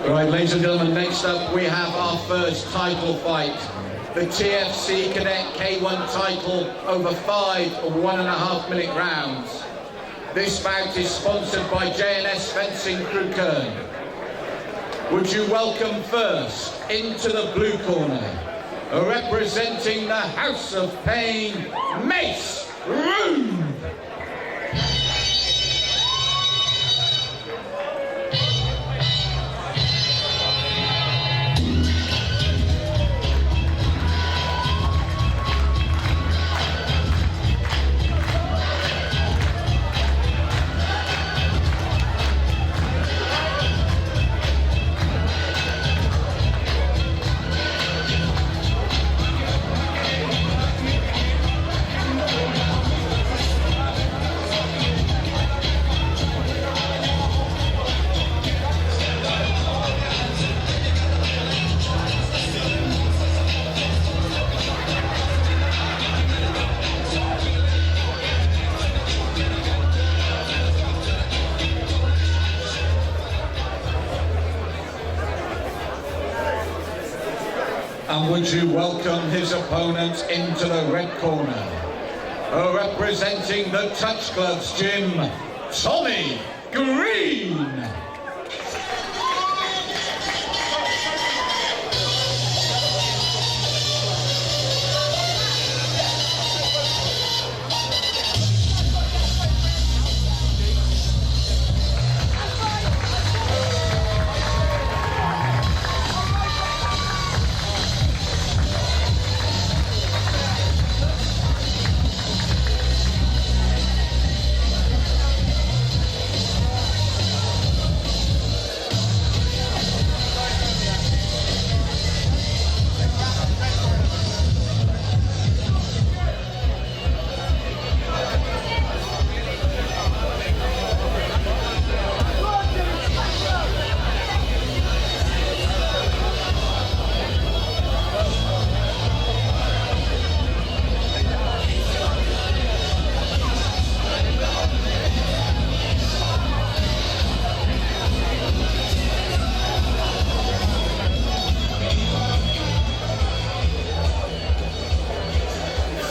Right, ladies and gentlemen, next up we have our first title fight. The TFC Cadet K1 title over 5 1.5 minute rounds. This bout is sponsored by J&S Fencing Crew Kern. Would you welcome first, into the blue corner, representing the House of Pain, Mace, Reug. And would you welcome his opponent into the red corner, representing the Touch Gloves gym, Tommy Green.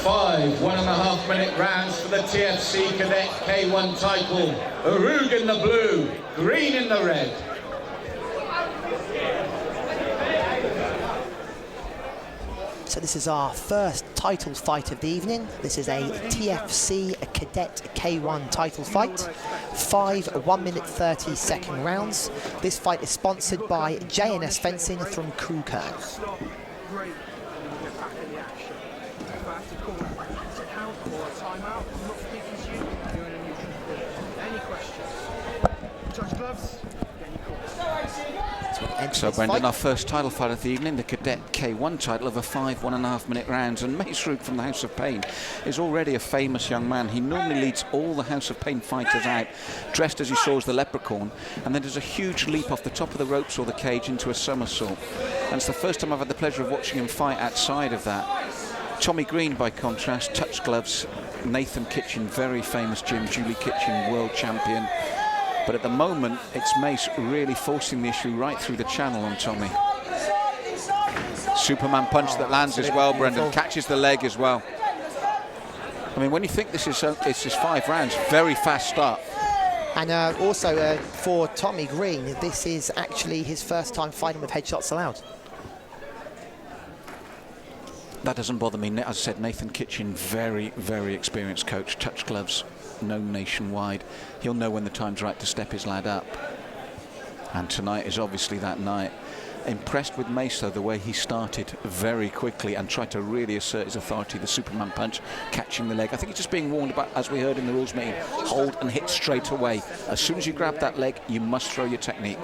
5 1.5 minute rounds for the TFC Cadet K1 title. Reug in the blue, Green in the red. So this is our first title fight of the evening. This is a TFC Cadet K1 title fight. 5 1 minute 30 second rounds. This fight is sponsored by J&S Fencing from Crew Kern. So Brendan, our first title fight of the evening, the Cadet K1 title over 5 1.5 minute rounds, and Mace Reug from the House of Pain is already a famous young man. He normally leads all the House of Pain fighters out, dressed as you saw as the leprechaun, and then does a huge leap off the top of the ropes or the cage into a somersault. And it's the first time I've had the pleasure of watching him fight outside of that. Tommy Green, by contrast, Touch Gloves, Nathan Kitchen, very famous gym, Julie Kitchen, world champion. But at the moment, it's Mace really forcing the issue right through the channel on Tommy. Superman punch that lands as well, Brendan. Catches the leg as well. I mean, when you think this is it's just 5 rounds, very fast start. And also for Tommy Green, this is actually his first time fighting with headshots allowed. That doesn't bother me. As I said, Nathan Kitchen, very, very experienced coach. Touch Gloves, known nationwide. He'll know when the time's right to step his lad up. And tonight is obviously that night. Impressed with Mace, though, the way he started very quickly and tried to really assert his authority. The Superman punch, catching the leg. I think he's just being warned about, as we heard in the rules meeting, hold and hit straight away. As soon as you grab that leg, you must throw your technique.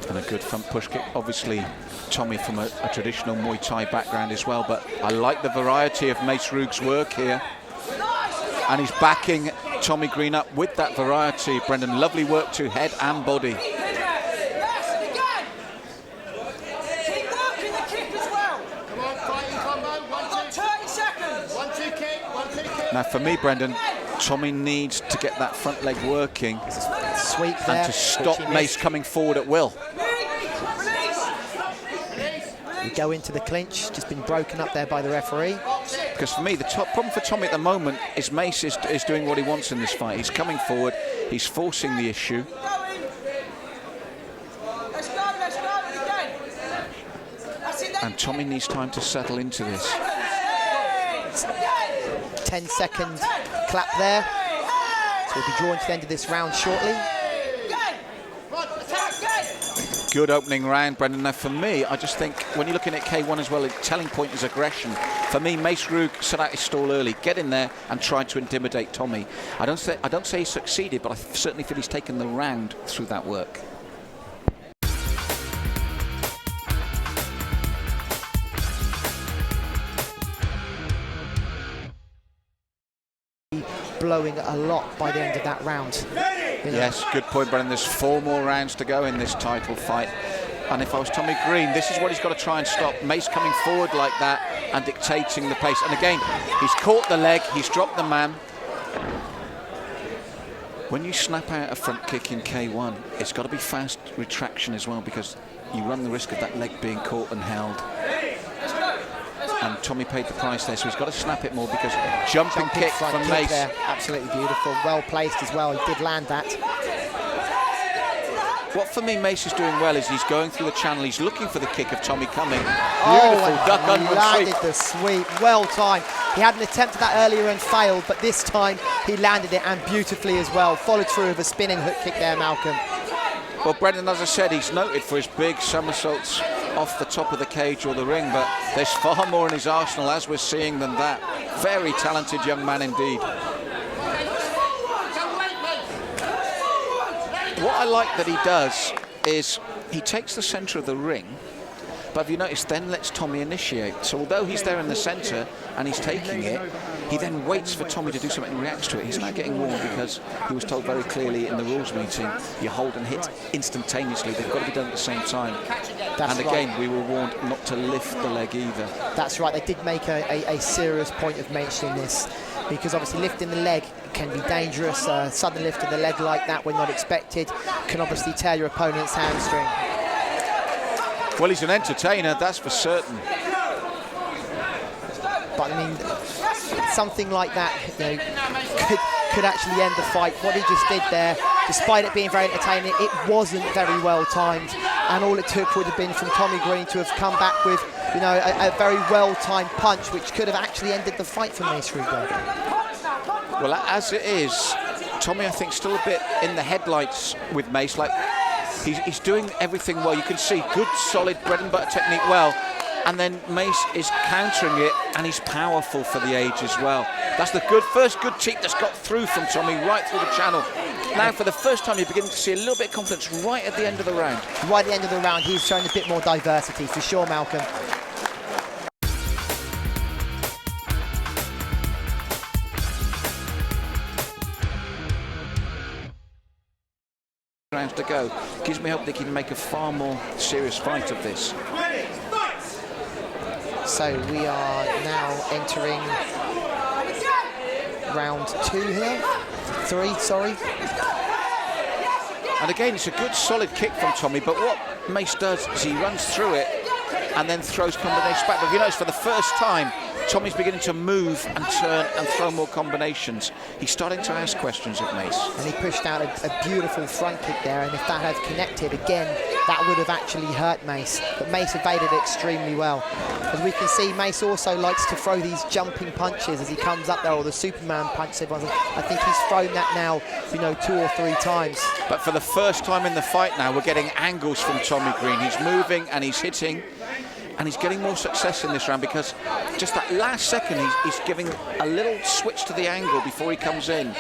And a good front push kick. Obviously, Tommy from a traditional Muay Thai background as well, but I like the variety of Mace Reug's work here. And he's backing Tommy Green up with that variety. Brendan, lovely work to head and body. Keep working the kick as well. Come on, fighting combo. 1, 2. 30 seconds. Now, for me, Brendan, Tommy needs to get that front leg working Sweep there, and to stop Mace coming forward at will. We go into the clinch, just been broken up there by the referee. Because for me, the top problem for Tommy at the moment is Mace is doing what he wants in this fight. He's coming forward, he's forcing the issue. And Tommy needs time to settle into this. 10-second clap there. So we'll be drawn to the end of this round shortly. Good opening round, Brendan. Now, for me, I just think when you're looking at K1 as well, the telling point is aggression. For me, Mace Reug set out his stall early, get in there and tried to intimidate Tommy. I don't say he succeeded, but I certainly feel he's taken the round through that work. Blowing a lot by the end of that round. Yes, good point, Brendan. There's 4 more rounds to go in this title fight. And if I was Tommy Green, this is what he's got to try and stop. Mace coming forward like that and dictating the pace. And again, he's caught the leg, he's dropped the man. When you snap out a front kick in K1, it's got to be fast retraction as well, because you run the risk of that leg being caught and held. And Tommy paid the price there, so he's got to snap it more, because jumping kick from Mace. There. Absolutely beautiful, well placed as well. He did land that. What for me Mace is doing well is he's going through the channel, he's looking for the kick of Tommy coming. Beautiful duck under sweep. Landed the sweep, well timed. He had an attempt at that earlier and failed, but this time he landed it, and beautifully as well. Followed through with a spinning hook kick there, Malcolm. Well, Brendan, as I said, he's noted for his big somersaults off the top of the cage or the ring, but there's far more in his arsenal, as we're seeing, than that. Very talented young man indeed. What I like that he does is he takes the centre of the ring, but have you noticed, then lets Tommy initiate. So although he's there in the centre and he's taking it, he then waits for Tommy to do something and reacts to it. He's now getting warned, because he was told very clearly in the rules meeting, you hold and hit instantaneously. They've got to be done at the same time. And again, we were warned not to lift the leg either. That's right. They did make a serious point of mentioning this, because obviously lifting the leg can be dangerous. Sudden lift of the leg like that when not expected can obviously tear your opponent's hamstring. Well, he's an entertainer, that's for certain. But I mean, something like that, you know, could actually end the fight. What he just did there, despite it being very entertaining, it wasn't very well timed, and all it took would have been from Tommy Green to have come back with, you know, a very well timed punch, which could have actually ended the fight for Mace Reug. Well, as it is, Tommy, I think, still a bit in the headlights with Mace. Like, he's doing everything well. You can see good, solid bread and butter technique well. And then Mace is countering it, and he's powerful for the age as well. That's the first good cheek that's got through from Tommy, right through the channel. Now, for the first time, you're beginning to see a little bit of confidence right at the end of the round. Right at the end of the round, he's showing a bit more diversity, for sure, Malcolm. Rounds to go. Gives me hope they can make a far more serious fight of this. So we are now entering round 2 here. 3, sorry. And again, it's a good solid kick from Tommy, but what Mace does is he runs through it and then throws combinations back. But if you notice, for the first time, Tommy's beginning to move and turn and throw more combinations. He's starting to ask questions of Mace. And he pushed out a beautiful front kick there, and if that had connected again, that would have actually hurt Mace. But Mace evaded it extremely well. As we can see, Mace also likes to throw these jumping punches as he comes up there, or the Superman punch. I think he's thrown that now, you know, 2 or 3 times. But for the first time in the fight now, we're getting angles from Tommy Green. He's moving and he's hitting, and he's getting more success in this round, because just that last second he's giving a little switch to the angle before he comes in. Yeah,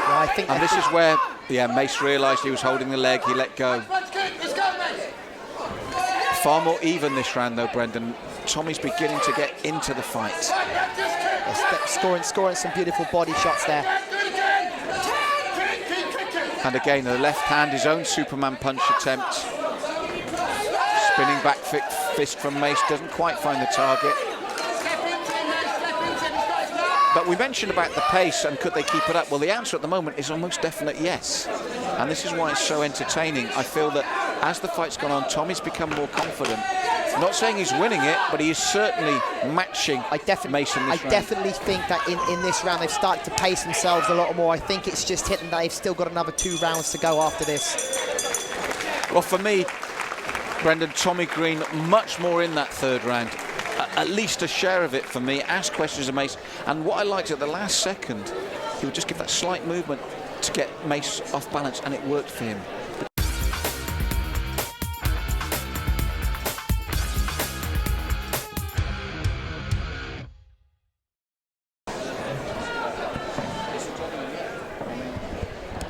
I think, and this is where, Mace realised he was holding the leg, he let go. Far more even this round though, Brendan. Tommy's beginning to get into the fight. Scoring some beautiful body shots there. And again, the left hand, his own Superman punch attempt. Spinning back fist from Mace, doesn't quite find the target. But we mentioned about the pace and could they keep it up? Well, the answer at the moment is almost definite yes. And this is why it's so entertaining. I feel that as the fight's gone on, Tommy's become more confident. I'm not saying he's winning it, but he is certainly matching Mace in this round. I definitely think that in this round they've started to pace themselves a lot more. I think it's just hitting that they've still got another 2 rounds to go after this. Well, for me, Brendan, Tommy Green much more in that 3rd round. At least a share of it for me. Asked questions of Mace, and what I liked at the last second, he would just give that slight movement to get Mace off balance, and it worked for him.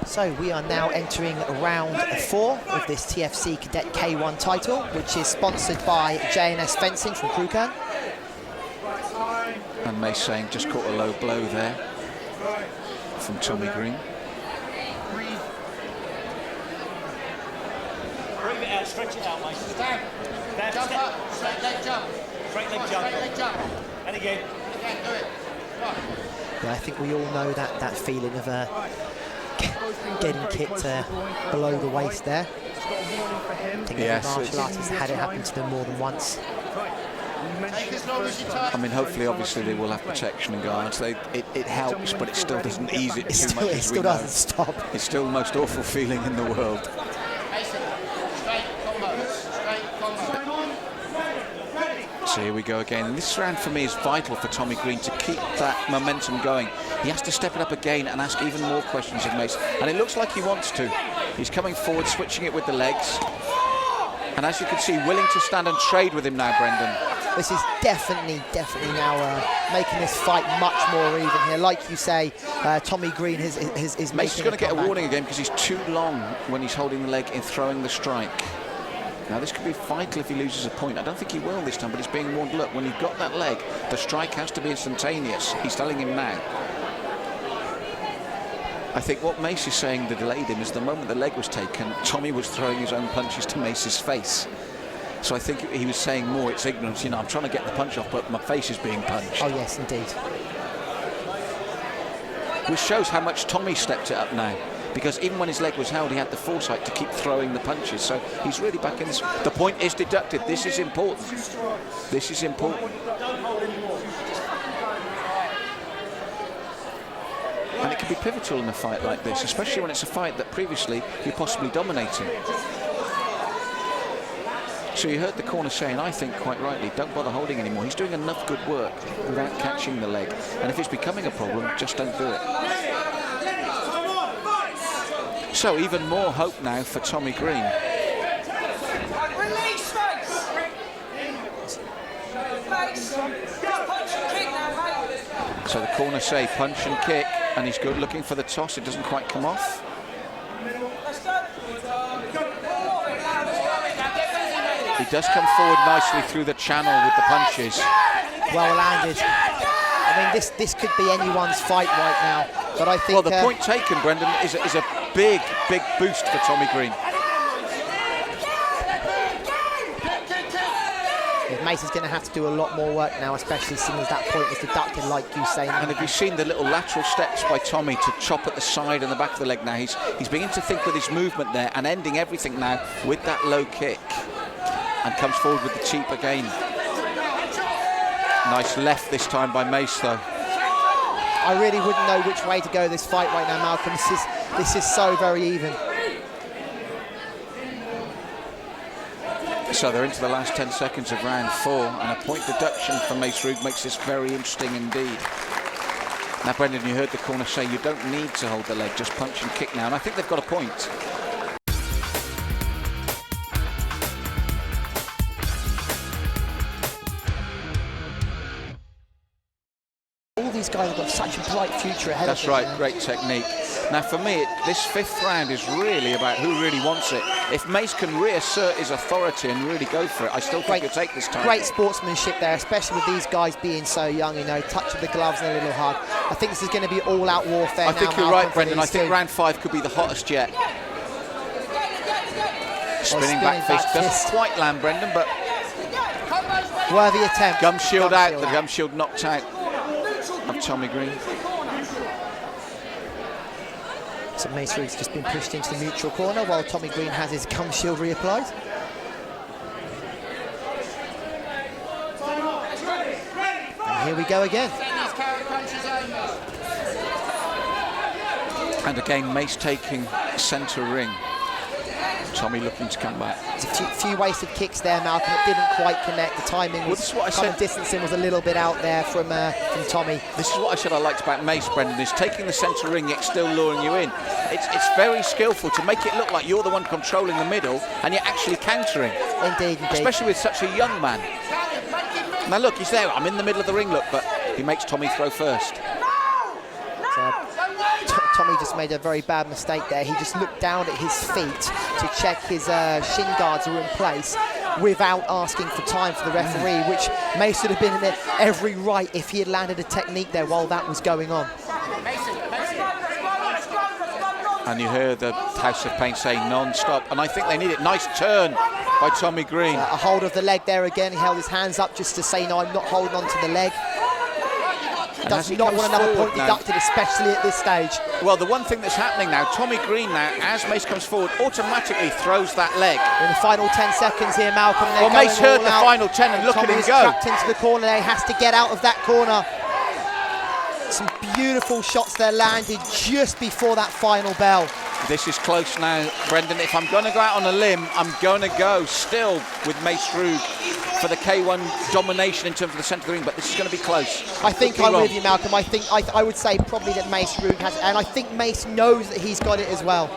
So we are now entering round 4 of this TFC Cadet K1 title, which is sponsored by J&S Fencing from Crewkern. And Mace saying just caught a low blow there from Tommy Green. Breathe it out, stretch it out, Mace. Stand. Jump up. Straight leg jump. Straight leg jump. Straight leg jump. And again. Again, do it. Yeah, I think we all know that feeling of getting kicked below the waist there. I think every martial artist has had it happen to them more than once. I mean, hopefully, obviously, they will have protection and guards. It helps, but it still doesn't ease it too much. It still doesn't stop. It's still the most awful feeling in the world. So here we go again. And this round for me is vital for Tommy Green to keep that momentum going. He has to step it up again and ask even more questions of Mace. And it looks like he wants to. He's coming forward, switching it with the legs. And as you can see, willing to stand and trade with him now, Brendan. This is definitely now making this fight much more even here. Like you say, Tommy Green is making Mace is going to get a warning again because he's too long when he's holding the leg in throwing the strike. Now, this could be vital if he loses a point. I don't think he will this time, but he's being warned. Look, when you've got that leg, the strike has to be instantaneous. He's telling him now. I think what Mace is saying that delayed him is the moment the leg was taken, Tommy was throwing his own punches to Mace's face. So I think he was saying more, it's ignorance. You know, I'm trying to get the punch off, but my face is being punched. Oh, yes, indeed. Which shows how much Tommy stepped it up now. Because even when his leg was held, he had the foresight to keep throwing the punches. So he's really back in this. The point is deducted. This is important. This is important. And it can be pivotal in a fight like this, especially when it's a fight that previously you're possibly dominating. So you heard the corner saying, I think quite rightly, don't bother holding anymore. He's doing enough good work without catching the leg. And if it's becoming a problem, just don't do it. So even more hope now for Tommy Green. So the corner say punch and kick, and he's good looking for the toss. It doesn't quite come off. He does come forward nicely through the channel with the punches. Well landed. I mean, this could be anyone's fight right now. But I think, well, the point taken, Brendan, is a big boost for Tommy Green. Mace is going to have to do a lot more work now, especially seeing as that point is deducted, like you say. And have you seen the little lateral steps by Tommy to chop at the side and the back of the leg now? He's beginning to think with his movement there and ending everything now with that low kick. And comes forward with the cheap again. Nice left this time by Mace, though. I really wouldn't know which way to go this fight right now, Malcolm. This is so very even. So they're into the last 10 seconds of round 4, and a point deduction for Mace Reug makes this very interesting indeed. Now, Brendan, you heard the corner say you don't need to hold the leg, just punch and kick now, and I think they've got a point. These guys have got such a bright future ahead of them. That's right, great technique. Now for me, this 5th round is really about who really wants it. If Mace can reassert his authority and really go for it, I still think he'll take this time. Great sportsmanship there, especially with these guys being so young, you know, touch of the gloves and a little hug. I think this is going to be all-out warfare now. I think you're right, Brendan. I think round 5 could be the hottest yet. Spinning back fist doesn't quite land, Brendan, but... Worthy attempt. Gum shield out, the gum shield knocked out. of Tommy Green. So Mace Reug's just been pushed into the neutral corner while Tommy Green has his gum shield reapplied. And here we go again. And again, Mace taking centre ring. Tommy looking to come back. There's a few wasted kicks there, Malcolm. It didn't quite connect. The timing was kind of distancing was a little bit out there from Tommy. This is what I said I liked about Mace, Brendan, is taking the centre ring yet still luring you in. It's very skillful to make it look like you're the one controlling the middle and you're actually countering. Indeed. Especially with such a young man. Now look, he's there. I'm in the middle of the ring, look, but he makes Tommy throw first. Tommy just made a very bad mistake there. He just looked down at his feet to check his shin guards were in place without asking for time for the referee, which Mace would have been in every right if he had landed a technique there while that was going on. And you heard the House of Pain saying non-stop, and I think they need it. Nice turn by Tommy Green. A hold of the leg there again. He held his hands up just to say, no, I'm not holding on to the leg. Does not want another point deducted, especially at this stage. Well, the one thing that's happening now, Tommy Green now, as Mace comes forward, automatically throws that leg. In the final 10 seconds here, Malcolm. Well, Mace heard the final 10 and look at him go. Trapped into the corner. He has to get out of that corner. Some beautiful shots there landed just before that final bell. This is close now, Brendan. If I'm going to go out on a limb, I'm going to go still with Mace Reug for the K1 domination in terms of the centre of the ring, but this is going to be close. I think I'm with you, Malcolm. I would say probably that Mace Reug has, and I think Mace knows that he's got it as well.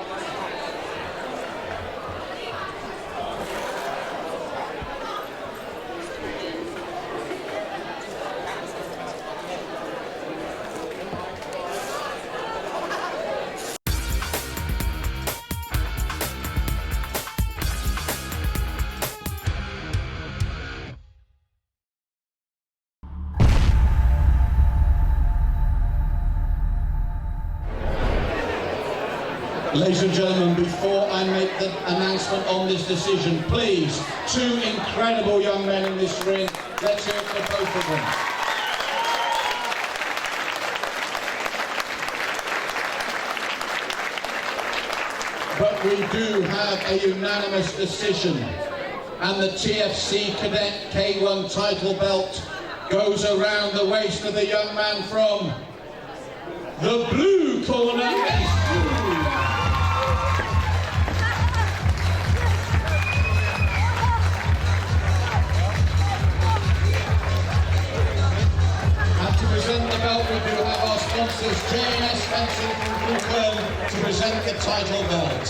Ladies and gentlemen, before I make the announcement on this decision, please, two incredible young men in this ring. Let's hear it for both of them. But we do have a unanimous decision, and the TFC Cadet K1 title belt goes around the waist of the young man from the blue corner. To present the belt, we do have our sponsors, J&S Fencing from Reug, to present the title belt.